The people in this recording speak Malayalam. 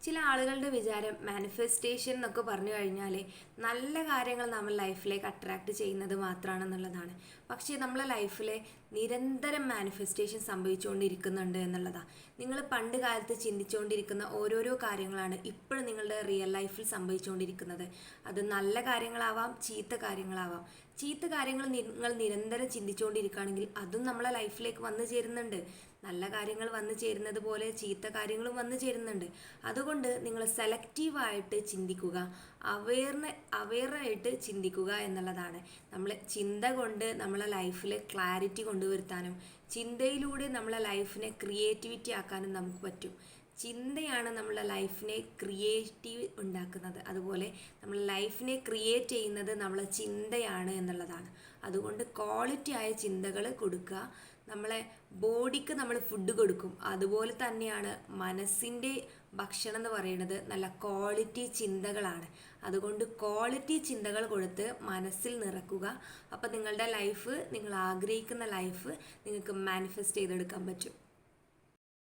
ചില ആളുകളുടെ വിചാരം മാനിഫെസ്റ്റേഷൻ എന്നൊക്കെ പറഞ്ഞു കഴിഞ്ഞാൽ നല്ല കാര്യങ്ങൾ നമ്മൾ ലൈഫിലേക്ക് അട്രാക്റ്റ് ചെയ്യുന്നത് മാത്രമാണെന്നുള്ളതാണ്. പക്ഷേ നമ്മളെ ലൈഫിൽ നിരന്തരം മാനിഫെസ്റ്റേഷൻ സംഭവിച്ചുകൊണ്ടിരിക്കുന്നുണ്ട് എന്നുള്ളതാണ്. നിങ്ങൾ പണ്ട് കാലത്ത് ചിന്തിച്ചുകൊണ്ടിരിക്കുന്ന ഓരോരോ കാര്യങ്ങളാണ് ഇപ്പോഴും നിങ്ങളുടെ റിയൽ ലൈഫിൽ സംഭവിച്ചുകൊണ്ടിരിക്കുന്നത്. അത് നല്ല കാര്യങ്ങളാവാം, ചീത്ത കാര്യങ്ങളാവാം. ചീത്ത കാര്യങ്ങൾ നിങ്ങൾ നിരന്തരം ചിന്തിച്ചുകൊണ്ടിരിക്കുകയാണെങ്കിൽ അതും നമ്മളെ ലൈഫിലേക്ക് വന്നു ചേരുന്നുണ്ട്. നല്ല കാര്യങ്ങൾ വന്നു ചേരുന്നത് പോലെ ചീത്ത കാര്യങ്ങളും വന്നു ചേരുന്നുണ്ട്. അതുകൊണ്ട് നിങ്ങൾ സെലക്റ്റീവായിട്ട് ചിന്തിക്കുക, അവെയറായിട്ട് ചിന്തിക്കുക എന്നുള്ളതാണ്. നമ്മൾ ചിന്ത കൊണ്ട് നമ്മളെ ലൈഫിൽ ക്ലാരിറ്റി കൊണ്ടുവരുത്താനും ചിന്തയിലൂടെ നമ്മളെ ലൈഫിനെ ക്രിയേറ്റിവിറ്റി ആക്കാനും നമുക്ക് പറ്റും. ചിന്തയാണ് നമ്മളെ ലൈഫിനെ ക്രിയേറ്റീവ് ഉണ്ടാക്കുന്നത്. അതുപോലെ നമ്മൾ ലൈഫിനെ ക്രിയേറ്റ് ചെയ്യുന്നത് നമ്മളെ ചിന്തയാണ് എന്നുള്ളതാണ്. അതുകൊണ്ട് ക്വാളിറ്റി ആയ ചിന്തകൾ കൊടുക്കുക. നമ്മളെ ബോഡിക്ക് നമ്മൾ ഫുഡ് കൊടുക്കും, അതുപോലെ തന്നെയാണ് മനസ്സിൻ്റെ ഭക്ഷണം എന്ന് പറയുന്നത് നല്ല ക്വാളിറ്റി ചിന്തകളാണ്. അതുകൊണ്ട് ക്വാളിറ്റി ചിന്തകൾ കൊടുത്ത് മനസ്സിൽ നിറക്കുക. അപ്പോൾ നിങ്ങളുടെ ലൈഫ്, നിങ്ങൾ ആഗ്രഹിക്കുന്ന ലൈഫ് നിങ്ങൾക്ക് മാനിഫെസ്റ്റ് ചെയ്തെടുക്കാൻ പറ്റും.